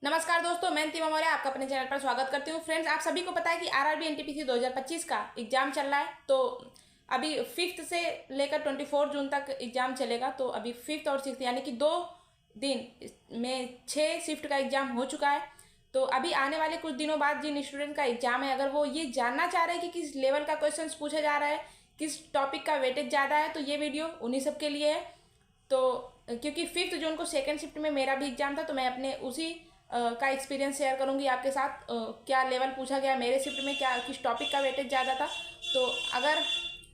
नमस्कार दोस्तों, मैं अंतिमा मौर्य आपका अपने चैनल पर स्वागत करती हूँ। फ्रेंड्स, आप सभी को पता है कि आरआरबी एनटीपीसी 2025 का एग्जाम चल रहा है। तो अभी 5th से लेकर 24 जून तक एग्जाम चलेगा। तो अभी 5th और 6th यानी कि 2 दिन में 6 शिफ्ट का एग्जाम हो चुका है। तो अभी आने वाले कुछ दिनों बाद जिन स्टूडेंट का एग्जाम है, अगर वो ये जानना चाह रहे हैं कि किस लेवल का क्वेश्चन पूछा जा रहा है, किस टॉपिक का वेटेज ज़्यादा है, तो ये वीडियो उन्हीं सब के लिए है। तो क्योंकि 5th जून को सेकेंड शिफ्ट में मेरा भी एग्जाम था, तो मैं अपने उसी का एक्सपीरियंस शेयर करूंगी आपके साथ। क्या लेवल पूछा गया मेरे शिफ्ट में, क्या किस टॉपिक का वेटेज ज़्यादा था। तो अगर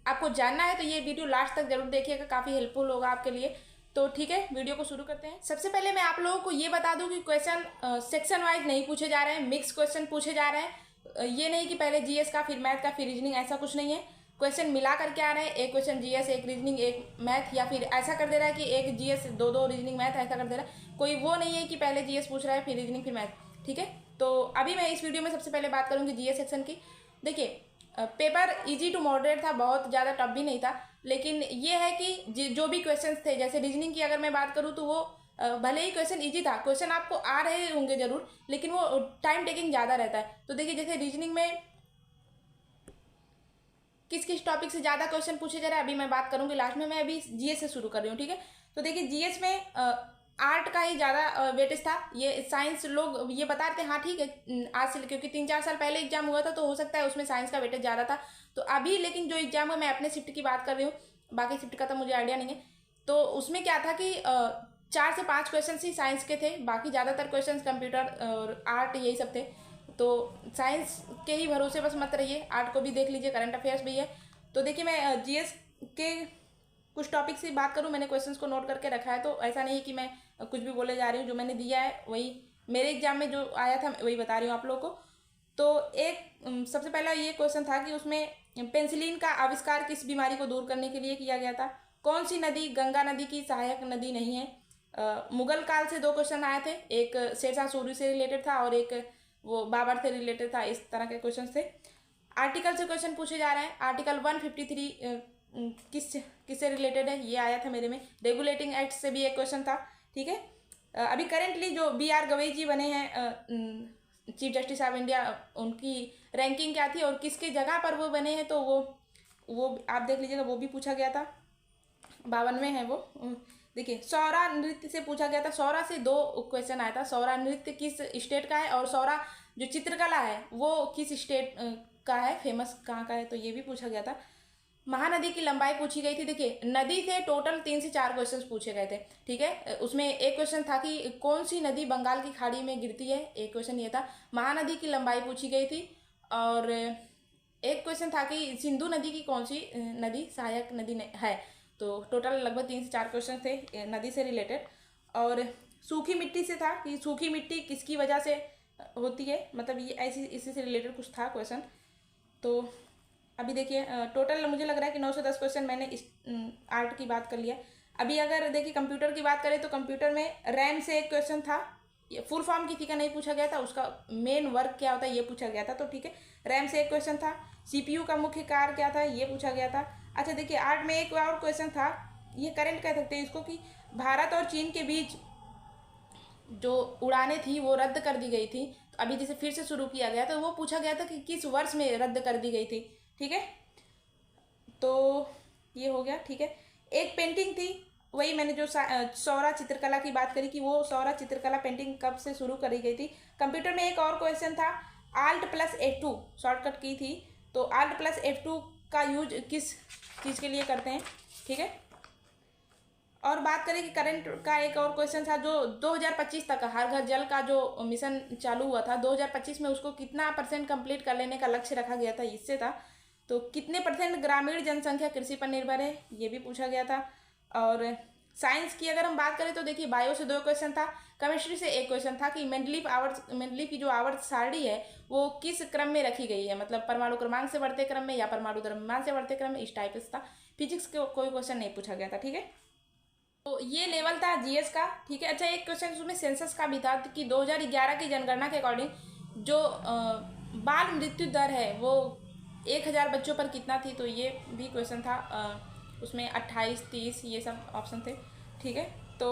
आपको जानना है तो ये वीडियो लास्ट तक जरूर देखिएगा, काफ़ी हेल्पफुल होगा आपके लिए। तो ठीक है, वीडियो को शुरू करते हैं। सबसे पहले मैं आप लोगों को ये बता दूं कि क्वेश्चन सेक्शन वाइज नहीं पूछे जा रहे हैं, मिक्स क्वेश्चन पूछे जा रहे हैं। ये नहीं कि पहले जीएस का फिर मैथ का फिर रीजनिंग, ऐसा कुछ नहीं है। क्वेश्चन मिला करके आ रहे हैं, एक क्वेश्चन जीएस एक रीजनिंग एक मैथ, या फिर ऐसा कर दे रहा है कि एक जीएस दो रीजनिंग मैथ, ऐसा कर दे रहा है। कोई वो नहीं है कि पहले जीएस पूछ रहा है फिर रीजनिंग फिर मैथ। ठीक है, तो अभी मैं इस वीडियो में सबसे पहले बात करूंगी जीएस सेक्शन की। देखिए, पेपर इजी टू मॉडरेट था, बहुत ज़्यादा टफ भी नहीं था। लेकिन ये है कि जो भी क्वेश्चन थे, जैसे रीजनिंग की अगर मैं बात करूँ तो वो भले ही क्वेश्चन इजी था, क्वेश्चन आपको आ रहे होंगे जरूर, लेकिन वो टाइम टेकिंग ज़्यादा रहता है। तो देखिए, जैसे रीजनिंग में किस किस टॉपिक से ज़्यादा क्वेश्चन पूछे जा रहे हैं अभी मैं बात करूंगी लास्ट में। मैं अभी जीएस से शुरू कर रही हूँ, ठीक है। तो देखिए, जीएस में आर्ट का ही ज़्यादा वेटेज था। ये साइंस लोग ये बता रहे थे, हाँ ठीक है, आज से क्योंकि 3-4 साल पहले एग्जाम हुआ था, तो हो सकता है उसमें साइंस का वेटेज ज़्यादा था। तो अभी लेकिन जो एग्जाम है, मैं अपने शिफ्ट की बात कर रही हूँ, बाकी शिफ्ट का तो मुझे आइडिया नहीं है। तो उसमें क्या था कि 4 से 5 क्वेश्चन ही साइंस के थे, बाकी ज़्यादातर क्वेश्चन कंप्यूटर और आर्ट यही सब थे। तो साइंस के ही भरोसे बस मत रहिए, आर्ट को भी देख लीजिए, करंट अफेयर्स भी है। तो देखिए, मैं जीएस के कुछ टॉपिक से बात करूं, मैंने क्वेश्चंस को नोट करके रखा है। तो ऐसा नहीं कि मैं कुछ भी बोले जा रही हूँ, जो मैंने दिया है वही मेरे एग्जाम में जो आया था वही बता रही हूँ आप लोगों को। तो एक सबसे पहला ये क्वेश्चन था कि उसमें पेंसिलिन का आविष्कार किस बीमारी को दूर करने के लिए किया गया था। कौन सी नदी गंगा नदी की सहायक नदी नहीं है। मुगल काल से 2 क्वेश्चन आए थे, एक शेरशाह सूरी से रिलेटेड था और एक वो बाबर से रिलेटेड था। इस तरह के क्वेश्चन थे। आर्टिकल से क्वेश्चन पूछे जा रहे हैं। आर्टिकल 153 किससे रिलेटेड है, ये आया था मेरे में। रेगुलेटिंग एक्ट से भी एक क्वेश्चन था, ठीक है। अभी करेंटली जो BR गवई जी बने हैं चीफ जस्टिस ऑफ इंडिया, उनकी रैंकिंग क्या थी और किसके जगह पर वो बने हैं, तो वो आप देख लीजिएगा, वो भी पूछा गया था। 52 में है वो। देखिए, सौरा नृत्य से पूछा गया था। सौरा से 2 क्वेश्चन आया था। सौरा नृत्य किस स्टेट का है, और सौरा जो चित्रकला है वो किस स्टेट का है, फेमस कहाँ का है, तो ये भी पूछा गया था। महानदी की लंबाई पूछी गई थी। देखिए, नदी से टोटल 3 से 4 क्वेश्चन पूछे गए थे, ठीक है। उसमें एक क्वेश्चन था कि कौन सी नदी बंगाल की खाड़ी में गिरती है, एक क्वेश्चन ये था। महानदी की लंबाई पूछी गई थी, और एक क्वेश्चन था कि सिंधु नदी की कौन सी नदी सहायक नदी है। तो टोटल लगभग 3 से 4 क्वेश्चन थे नदी से रिलेटेड। और सूखी मिट्टी से था कि सूखी मिट्टी किसकी वजह से होती है, मतलब ये ऐसी इसी से रिलेटेड कुछ था क्वेश्चन। तो अभी देखिए, टोटल मुझे लग रहा है कि 9 से 10 क्वेश्चन मैंने इस आर्ट की बात कर लिया। अभी अगर देखिए कंप्यूटर की बात करें, तो कंप्यूटर में रैम से एक क्वेश्चन था। ये फुल फॉर्म की थी का नहीं पूछा गया था, उसका मेन वर्क क्या होता है ये पूछा गया था। तो ठीक है, रैम से एक क्वेश्चन था। CPU का मुख्य कार्य क्या था, ये पूछा गया था। अच्छा देखिए, आर्ट में एक और क्वेश्चन था, ये करेंट कह सकते हैं इसको, कि भारत और चीन के बीच जो उड़ानें थी वो रद्द कर दी गई थी। तो अभी जैसे फिर से शुरू किया गया, तो वो पूछा गया था कि किस वर्ष में रद्द कर दी गई थी, ठीक है। तो ये हो गया, ठीक है। एक पेंटिंग थी, वही मैंने जो सौरा चित्रकला की बात करी, कि वो सौरा चित्रकला पेंटिंग कब से शुरू करी गई थी। कंप्यूटर में एक और क्वेश्चन था, Alt+F2 शॉर्टकट की थी। तो Alt+F2 का यूज किस चीज़ के लिए करते हैं, ठीक है। और बात करें कि करंट का एक और क्वेश्चन था, जो 2025 तक हर घर जल का जो मिशन चालू हुआ था, 2025 में उसको कितना % कंप्लीट कर लेने का लक्ष्य रखा गया था, इससे था। तो कितने % ग्रामीण जनसंख्या कृषि पर निर्भर है, ये भी पूछा गया था। और साइंस की अगर हम बात करें, तो देखिए, बायो से 2 क्वेश्चन था। केमिस्ट्री से एक क्वेश्चन था कि मेंडलीफ की जो आवर्त सारणी है वो किस क्रम में रखी गई है, मतलब परमाणु क्रमांक से बढ़ते क्रम में या परमाणु द्रव्यमान से बढ़ते क्रम में, इस टाइप से था। फिजिक्स के कोई क्वेश्चन नहीं पूछा गया था, ठीक है। तो ये लेवल था जीएस का, ठीक है। अच्छा, एक क्वेश्चन उसमें सेंसस का भी था कि 2011 की जनगणना के अकॉर्डिंग जो बाल मृत्यु दर है वो 1000 बच्चों पर कितना थी, तो ये भी क्वेश्चन था। उसमें 28, 30 ये सब ऑप्शन थे, ठीक है। तो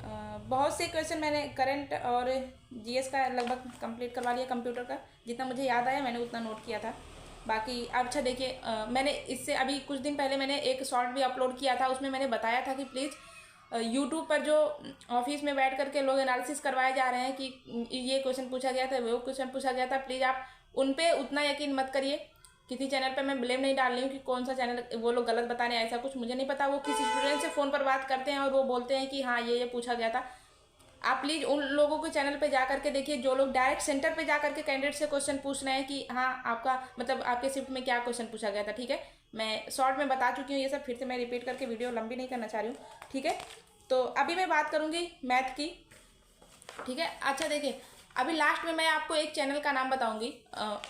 बहुत से क्वेश्चन मैंने करंट और जीएस का लगभग कंप्लीट करवा लिया, कंप्यूटर का जितना मुझे याद आया मैंने उतना नोट किया था। बाकी अच्छा देखिए, मैंने इससे अभी कुछ दिन पहले मैंने एक शॉर्ट भी अपलोड किया था, उसमें मैंने बताया था कि प्लीज़ यूट्यूब पर जो ऑफिस में बैठ करके लोग एनालिसिस करवाए जा रहे हैं कि ये क्वेश्चन पूछा गया था, वो क्वेश्चन पूछा गया था, प्लीज़ आप उन पर उतना यकीन मत करिए। किसी चैनल पे मैं ब्लेम नहीं डाल रही हूँ कि कौन सा चैनल वो लोग गलत बता रहे हैं, ऐसा कुछ मुझे नहीं पता। वो किसी स्टूडेंट से फ़ोन पर बात करते हैं और वो बोलते हैं कि हाँ ये पूछा गया था। आप प्लीज़ उन लोगों के चैनल पे जा करके देखिए जो लोग डायरेक्ट सेंटर पे जा करके कैंडिडेट से क्वेश्चन पूछ रहे हैं कि हाँ आपका मतलब आपके शिफ्ट में क्या क्वेश्चन पूछा गया था। ठीक है, मैं शॉर्ट में बता चुकी हूँ ये सब, फिर से मैं रिपीट करके वीडियो लंबी नहीं करना चाह रही हूँ। ठीक है, तो अभी मैं बात करूँगी मैथ की। ठीक है, अच्छा देखिए अभी लास्ट में मैं आपको एक चैनल का नाम बताऊंगी,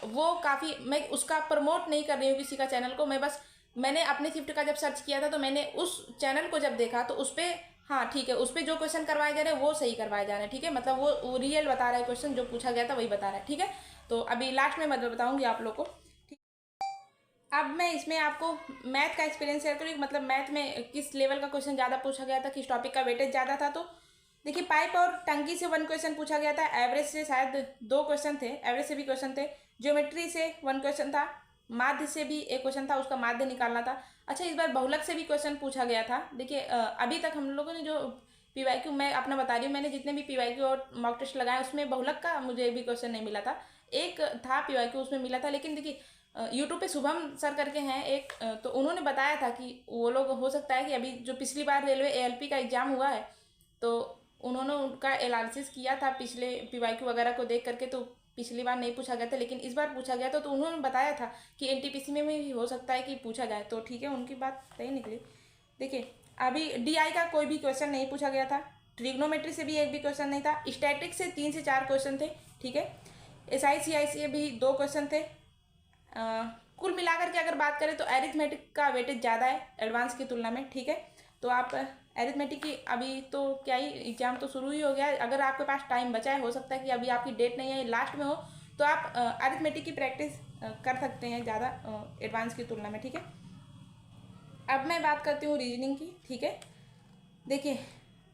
वो काफ़ी, मैं उसका प्रमोट नहीं कर रही हूँ किसी का चैनल को, मैं बस मैंने अपने शिफ्ट का जब सर्च किया था तो मैंने उस चैनल को जब देखा तो उस पर हाँ ठीक है उस पर जो क्वेश्चन करवाए जा रहे हैं वो सही करवाए जा रहे हैं। ठीक है, मतलब वो रियल बता रहा है, क्वेश्चन जो पूछा गया था वही बता रहा है। ठीक है, तो अभी लास्ट में मैं बताऊँगी आप लोग को। ठीक, अब मैं इसमें आपको मैथ का एक्सपीरियंस शेयर करूँगी, मतलब मैथ में किस लेवल का क्वेश्चन ज़्यादा पूछा गया था, किस टॉपिक का वेटेज ज़्यादा था। तो देखिए पाइप और टंकी से 1 क्वेश्चन पूछा गया था, एवरेज से शायद 2 क्वेश्चन थे, एवरेज से भी क्वेश्चन थे, ज्योमेट्री से 1 क्वेश्चन था, माध्य से भी एक क्वेश्चन था, उसका माध्य निकालना था। अच्छा इस बार बहुलक से भी क्वेश्चन पूछा गया था। देखिए अभी तक हम लोगों ने जो पीवाईक्यू, मैं अपना बता रही हूँ, मैंने जितने भी पीवाईक्यू और मॉक टेस्ट लगाए उसमें बहुलक का मुझे भी क्वेश्चन नहीं मिला था। एक था पीवाईक्यू उसमें मिला था, लेकिन देखिए यूट्यूब पे शुभम सर करके हैं एक, तो उन्होंने बताया था कि वो लोग हो सकता है कि अभी जो पिछली बार रेलवे एएलपी का एग्ज़ाम हुआ है तो उन्होंने उनका एनालिसिस किया था पिछले पीवाईक्यू वगैरह को देख करके, तो पिछली बार नहीं पूछा गया था लेकिन इस बार पूछा गया था, तो उन्होंने बताया था कि एनटीपीसी में भी हो सकता है कि पूछा जाए, तो ठीक है उनकी बात सही निकली। देखिए अभी डीआई का कोई भी क्वेश्चन नहीं पूछा गया था, ट्रिग्नोमेट्री से भी एक भी क्वेश्चन नहीं था, स्टैटिक से 3 से 4 क्वेश्चन थे। ठीक है, एसआई सीआई से भी 2 क्वेश्चन थे। कुल मिलाकर के अगर बात करें तो एरिथमेटिक का वेटेज ज़्यादा है एडवांस की तुलना में। ठीक है, तो आप एरिथमेटिक की अभी तो क्या ही एग्ज़ाम तो शुरू ही हो गया है, अगर आपके पास टाइम बचा है, हो सकता है कि अभी आपकी डेट नहीं है लास्ट में हो, तो आप एरिथमेटिक की प्रैक्टिस कर सकते हैं ज़्यादा एडवांस की तुलना में। ठीक है, अब मैं बात करती हूँ रीजनिंग की। ठीक है, देखिए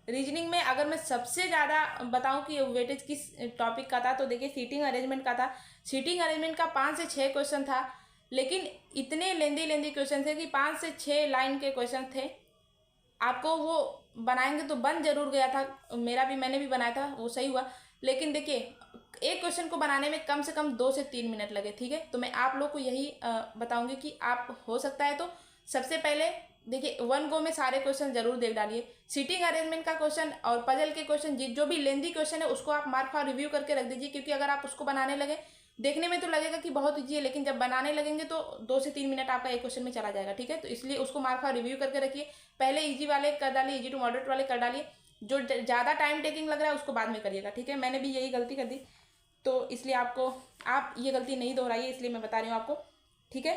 रीजनिंग में अगर मैं सबसे ज़्यादा बताऊं कि वेटेज किस टॉपिक का था, तो देखिए सीटिंग अरेंजमेंट का था। सीटिंग अरेंजमेंट का 5 से 6 क्वेश्चन था, लेकिन इतने लेंदी क्वेश्चन थे कि 5 से 6 लाइन के क्वेश्चन थे। आपको वो बनाएंगे तो बन जरूर गया था, मैंने भी बनाया था, वो सही हुआ। लेकिन देखिए एक क्वेश्चन को बनाने में कम से कम 2 से 3 मिनट लगे। ठीक है, तो मैं आप लोग को यही बताऊंगी कि आप हो सकता है तो सबसे पहले देखिए 1 गो में सारे क्वेश्चन जरूर देख डालिए। सीटिंग अरेंजमेंट का क्वेश्चन और पजल के क्वेश्चन जो भी लेंदी क्वेश्चन है उसको आप मार्क फॉर रिव्यू करके रख दीजिए, क्योंकि अगर आप उसको बनाने लगे, देखने में तो लगेगा कि बहुत ईजी है, लेकिन जब बनाने लगेंगे तो 2 से 3 मिनट आपका एक क्वेश्चन में चला जाएगा। ठीक है, तो इसलिए उसको मार्क फॉर रिव्यू करके रखिए, पहले ईजी वाले कर डालिए, ईजी टू मॉडरेट वाले कर डालिए, जो ज़्यादा टाइम टेकिंग लग रहा है उसको बाद में करिएगा। ठीक है, मैंने भी यही गलती कर दी, तो इसलिए आप ये गलती नहीं दोहराइए, इसलिए मैं बता रही हूँ आपको। ठीक है,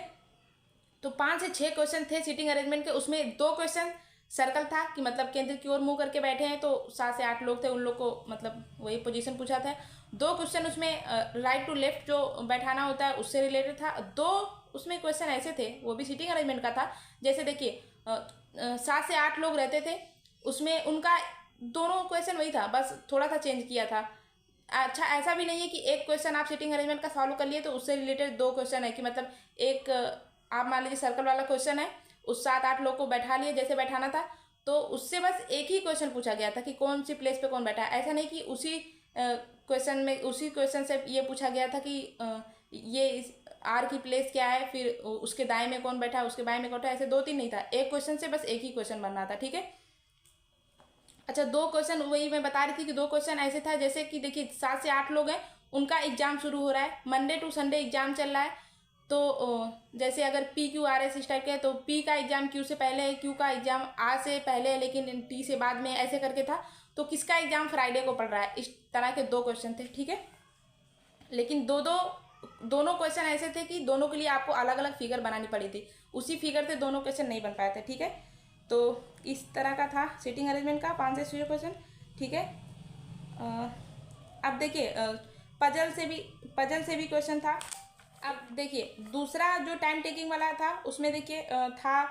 तो 5 से 6 क्वेश्चन थे सीटिंग अरेंजमेंट के, उसमें 2 क्वेश्चन सर्कल था कि मतलब केंद्र की ओर मुंह करके बैठे हैं, तो 7 से 8 लोग थे, उन लोग को मतलब वही पोजीशन पूछा था। 2 क्वेश्चन उसमें राइट टू लेफ्ट जो बैठाना होता है उससे रिलेटेड था। 2 उसमें क्वेश्चन ऐसे थे, वो भी सीटिंग अरेंजमेंट का था, जैसे देखिए 7 से 8 लोग रहते थे, उसमें उनका दोनों क्वेश्चन वही था, बस थोड़ा सा चेंज किया था। अच्छा ऐसा भी नहीं है कि एक क्वेश्चन आप सीटिंग अरेंजमेंट का सॉल्व कर लिए तो उससे रिलेटेड 2 क्वेश्चन है, कि मतलब एक आप मान लीजिए सर्कल वाला क्वेश्चन है, उस 7-8 लोग को बैठा लिए जैसे बैठाना था, तो उससे बस एक ही क्वेश्चन पूछा गया था कि कौन सी प्लेस पे कौन बैठा है। ऐसा नहीं कि उसी क्वेश्चन से ये पूछा गया था कि ये आर की प्लेस क्या है, फिर उसके दाएं में कौन बैठा है, उसके बाएं में कौन बैठा है, ऐसे 2-3 नहीं था, एक क्वेश्चन से बस एक ही क्वेश्चन बनना था। ठीक है, अच्छा 2 क्वेश्चन वही मैं बता रही थी कि 2 क्वेश्चन ऐसे था, जैसे कि देखिए 7 से 8 लोग हैं, उनका एग्जाम शुरू हो रहा है, मंडे टू संडे एग्जाम चल रहा है, तो जैसे अगर पी क्यू आर एस इस टाइप के है तो पी का एग्जाम क्यू से पहले है, क्यू का एग्जाम आर से पहले है लेकिन टी से बाद में, ऐसे करके था, तो किसका एग्जाम फ्राइडे को पड़ रहा है, इस तरह के 2 क्वेश्चन थे। ठीक है, लेकिन दोनों क्वेश्चन ऐसे थे कि दोनों के लिए आपको अलग अलग फिगर बनानी पड़ी थी, उसी फिगर से दोनों क्वेश्चन नहीं बन पाए थे। ठीक है, तो इस तरह का था सीटिंग अरेंजमेंट का 5 से 6 क्वेश्चन। ठीक है, अब देखिए पजल से भी क्वेश्चन था। अब देखिए दूसरा जो टाइम टेकिंग वाला था उसमें देखिए था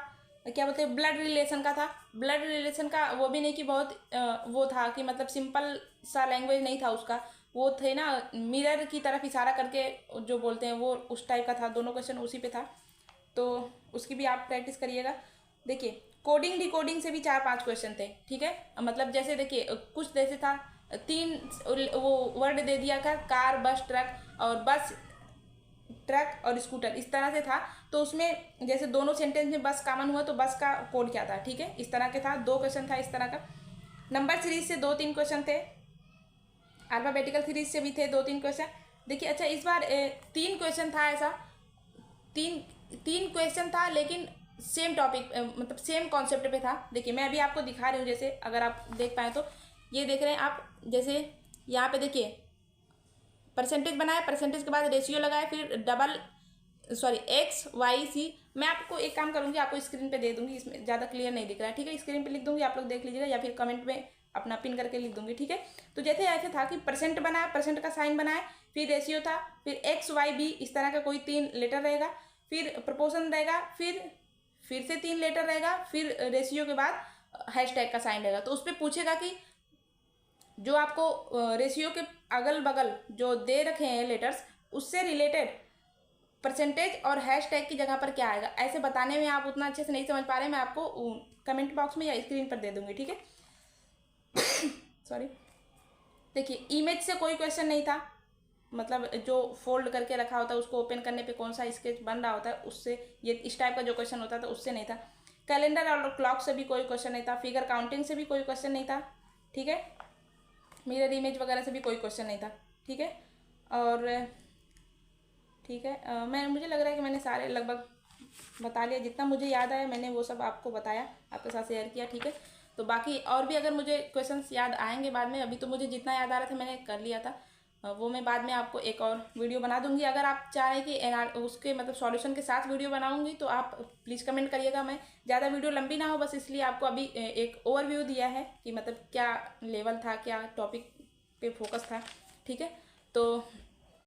क्या बोलते हैं, ब्लड रिलेशन का था। ब्लड रिलेशन का वो भी नहीं कि बहुत वो था कि मतलब सिंपल सा लैंग्वेज नहीं था उसका, वो थे ना मिरर की तरफ इशारा करके जो बोलते हैं वो उस टाइप का था। दोनों क्वेश्चन उसी पे था, तो उसकी भी आप प्रैक्टिस करिएगा। देखिए कोडिंग डिकोडिंग से भी 4-5 क्वेश्चन थे, ठीक है। मतलब जैसे देखिए कुछ जैसे था 3 वो वर्ड दे दिया था, कार बस ट्रक, और बस ट्रक और स्कूटर इस तरह से था। तो उसमें जैसे दोनों सेंटेंस में बस कॉमन हुआ तो बस का कोड क्या था, ठीक है, इस तरह के था। 2 क्वेश्चन था इस तरह का। नंबर सीरीज से 2-3 क्वेश्चन थे, अल्फाबेटिकल सीरीज से भी थे 2-3 क्वेश्चन। देखिए अच्छा इस बार 3 क्वेश्चन था ऐसा, तीन तीन क्वेश्चन था लेकिन सेम टॉपिक मतलब सेम कॉन्सेप्ट पे था। देखिए मैं अभी आपको दिखा रही हूँ, जैसे अगर आप देख पाए तो ये देख रहे हैं आप, जैसे यहाँ पे देखिए परसेंटेज बनाया, परसेंटेज के बाद रेशियो लगाया, फिर double sorry X Y C. मैं आपको एक काम करूँगी, आपको स्क्रीन पे दे दूँगी, इसमें ज़्यादा क्लियर नहीं दिख रहा है, ठीक है, स्क्रीन पे लिख दूँगी, आप लोग देख लीजिएगा, या फिर कमेंट में अपना पिन करके लिख दूँगी, ठीक है। तो जैसे ऐसे था कि परसेंट बनाया, परसेंट का साइन बनाया, फिर रेशियो था, फिर एक्स वाई बी इस तरह का कोई 3 लेटर रहेगा, फिर प्रपोर्शन रहेगा, फिर से 3 लेटर रहेगा, फिर रेशियो के बाद हैशटैग का साइन रहेगा। तो उस पर पूछेगा कि जो आपको रेशियो के अगल बगल जो दे रखे हैं लेटर्स, उससे रिलेटेड परसेंटेज और हैशटैग की जगह पर क्या आएगा। ऐसे बताने में आप उतना अच्छे से नहीं समझ पा रहे हैं, मैं आपको कमेंट बॉक्स में या स्क्रीन पर दे दूंगी, ठीक है। सॉरी। देखिए इमेज से कोई क्वेश्चन नहीं था, मतलब जो फोल्ड करके रखा होता है उसको ओपन करने पे कौन सा स्केच बन रहा होता है, उससे ये इस टाइप का जो क्वेश्चन होता था उससे नहीं था। कैलेंडर और क्लॉक से भी कोई क्वेश्चन नहीं था, फिगर काउंटिंग से भी कोई क्वेश्चन नहीं था, ठीक है, मिरर इमेज वगैरह से भी कोई क्वेश्चन नहीं था, ठीक है। और ठीक है मैं मुझे लग रहा है कि मैंने सारे लगभग बता लिया, जितना मुझे याद आया मैंने वो सब आपको बताया, आपके साथ शेयर किया, ठीक है। तो बाकी और भी अगर मुझे क्वेश्चंस याद आएंगे बाद में, अभी तो मुझे जितना याद आ रहा था मैंने कर लिया था, वो मैं बाद में आपको एक और वीडियो बना दूंगी। अगर आप चाहें कि उसके मतलब सॉल्यूशन के साथ वीडियो बनाऊंगी तो आप प्लीज़ कमेंट करिएगा। मैं ज़्यादा वीडियो लंबी ना हो, बस इसलिए आपको अभी एक ओवरव्यू दिया है कि मतलब क्या लेवल था, क्या टॉपिक पे फोकस था, ठीक है। तो